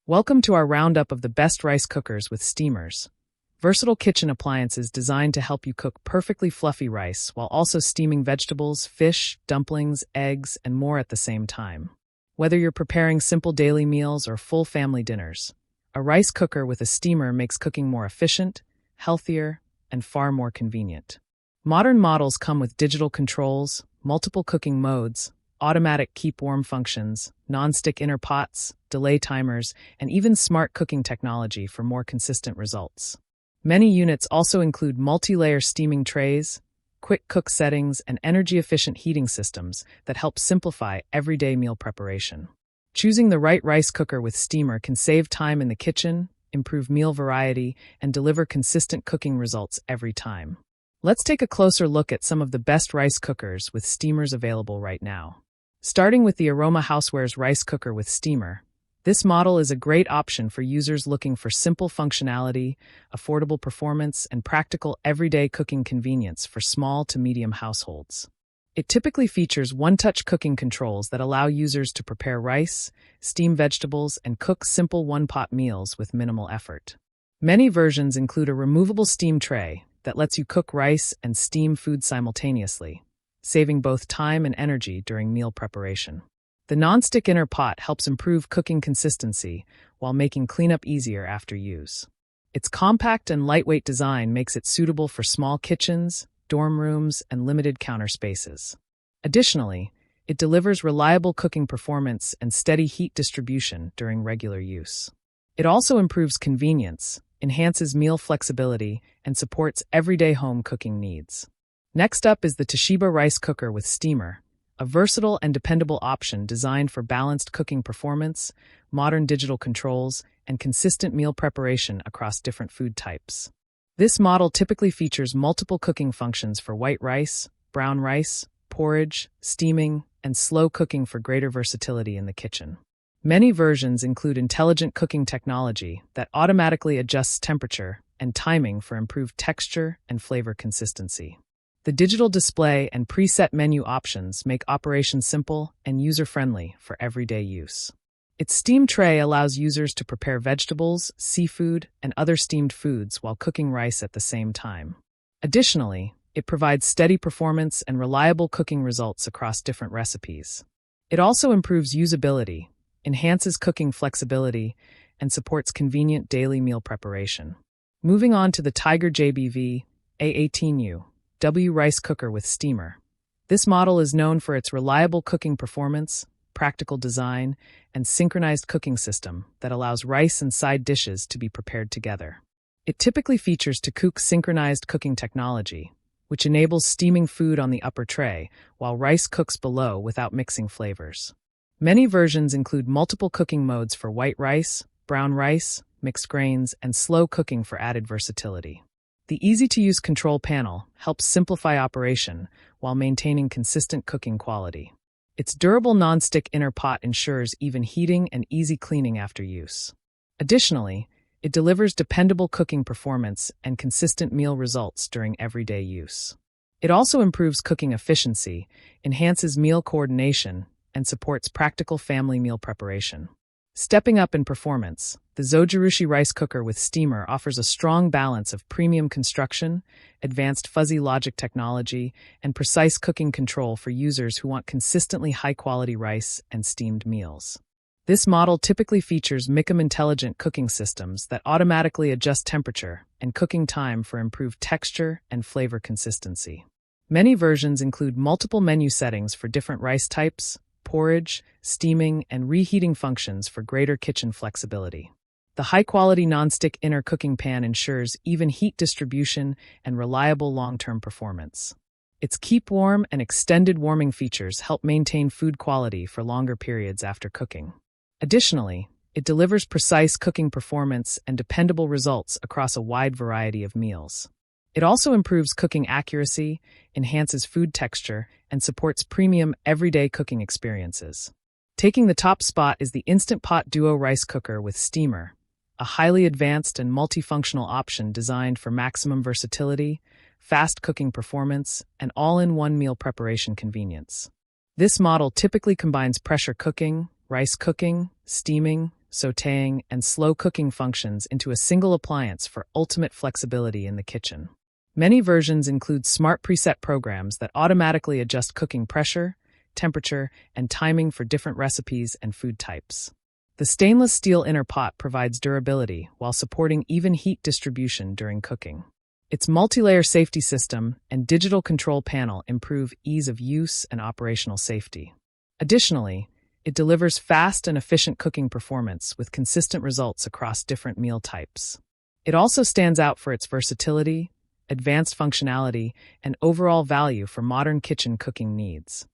Welcome to our roundup of the best rice cookers with steamers. Versatile kitchen appliances designed to help you cook perfectly fluffy rice while also steaming vegetables, fish, dumplings, eggs, and more at the same time. Whether you're preparing simple daily meals or full family dinners, a rice cooker with a steamer makes cooking more efficient, healthier, and far more convenient. Modern models come with digital controls, multiple cooking modes, automatic keep warm functions, non-stick inner pots, delay timers, and even smart cooking technology for more consistent results. Many units also include multi-layer steaming trays, quick cook settings, and energy-efficient heating systems that help simplify everyday meal preparation. Choosing the right rice cooker with steamer can save time in the kitchen, improve meal variety, and deliver consistent cooking results every time. Let's take a closer look at some of the best rice cookers with steamers available right now. Starting with the Aroma Housewares rice cooker with steamer, this model is a great option for users looking for simple functionality, affordable performance, and practical everyday cooking convenience for small to medium households. It typically features one-touch cooking controls that allow users to prepare rice, steam vegetables, and cook simple one-pot meals with minimal effort. Many versions include a removable steam tray that lets you cook rice and steam food simultaneously, saving both time and energy during meal preparation. The non-stick inner pot helps improve cooking consistency while making cleanup easier after use. Its compact and lightweight design makes it suitable for small kitchens, dorm rooms, and limited counter spaces. Additionally, it delivers reliable cooking performance and steady heat distribution during regular use. It also improves convenience, enhances meal flexibility, and supports everyday home cooking needs. Next up is the Toshiba rice cooker with steamer, a versatile and dependable option designed for balanced cooking performance, modern digital controls, and consistent meal preparation across different food types. This model typically features multiple cooking functions for white rice, brown rice, porridge, steaming, and slow cooking for greater versatility in the kitchen. Many versions include intelligent cooking technology that automatically adjusts temperature and timing for improved texture and flavor consistency. The digital display and preset menu options make operation simple and user-friendly for everyday use. Its steam tray allows users to prepare vegetables, seafood, and other steamed foods while cooking rice at the same time. Additionally, it provides steady performance and reliable cooking results across different recipes. It also improves usability, enhances cooking flexibility, and supports convenient daily meal preparation. Moving on to the Tiger JBV A18U W rice cooker with steamer. This model is known for its reliable cooking performance, practical design, and synchronized cooking system that allows rice and side dishes to be prepared together. It typically features Takook synchronized cooking technology, which enables steaming food on the upper tray while rice cooks below without mixing flavors. Many versions include multiple cooking modes for white rice, brown rice, mixed grains, and slow cooking for added versatility. The easy-to-use control panel helps simplify operation while maintaining consistent cooking quality. Its durable non-stick inner pot ensures even heating and easy cleaning after use. Additionally, it delivers dependable cooking performance and consistent meal results during everyday use. It also improves cooking efficiency, enhances meal coordination, and supports practical family meal preparation. Stepping up in performance, the Zojirushi rice cooker with steamer offers a strong balance of premium construction, advanced fuzzy logic technology, and precise cooking control for users who want consistently high-quality rice and steamed meals. This model typically features Mikum intelligent cooking systems that automatically adjust temperature and cooking time for improved texture and flavor consistency. Many versions include multiple menu settings for different rice types, porridge, steaming, and reheating functions for greater kitchen flexibility. The high-quality non-stick inner cooking pan ensures even heat distribution and reliable long-term performance. Its keep warm and extended warming features help maintain food quality for longer periods after cooking. Additionally, it delivers precise cooking performance and dependable results across a wide variety of meals. It also improves cooking accuracy, enhances food texture, and supports premium everyday cooking experiences. Taking the top spot is the Instant Pot Duo rice cooker with steamer, a highly advanced and multifunctional option designed for maximum versatility, fast cooking performance, and all-in-one meal preparation convenience. This model typically combines pressure cooking, rice cooking, steaming, sautéing, and slow cooking functions into a single appliance for ultimate flexibility in the kitchen. Many versions include smart preset programs that automatically adjust cooking pressure, temperature, and timing for different recipes and food types. The stainless steel inner pot provides durability while supporting even heat distribution during cooking. Its multi-layer safety system and digital control panel improve ease of use and operational safety. Additionally, it delivers fast and efficient cooking performance with consistent results across different meal types. It also stands out for its versatility, advanced functionality, and overall value for modern kitchen cooking needs.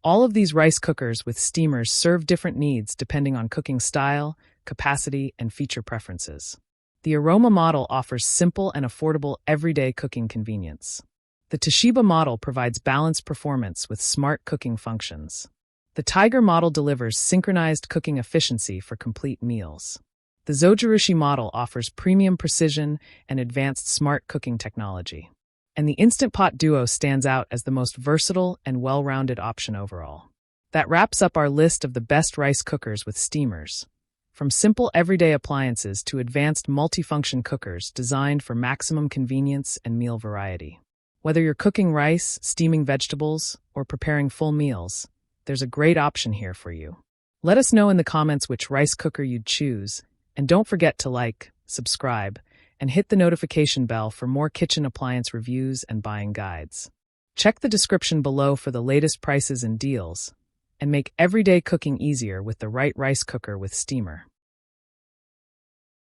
All of these rice cookers with steamers serve different needs depending on cooking style, capacity, and feature preferences. The Aroma model offers simple and affordable everyday cooking convenience. The Toshiba model provides balanced performance with smart cooking functions. The Tiger model delivers synchronized cooking efficiency for complete meals. The Zojirushi model offers premium precision and advanced smart cooking technology. And the Instant Pot Duo stands out as the most versatile and well-rounded option overall. That wraps up our list of the best rice cookers with steamers. From simple everyday appliances to advanced multifunction cookers designed for maximum convenience and meal variety. Whether you're cooking rice, steaming vegetables, or preparing full meals, there's a great option here for you. Let us know in the comments which rice cooker you'd choose, and don't forget to like, subscribe, and hit the notification bell for more kitchen appliance reviews and buying guides. Check the description below for the latest prices and deals, and make everyday cooking easier with the right rice cooker with steamer.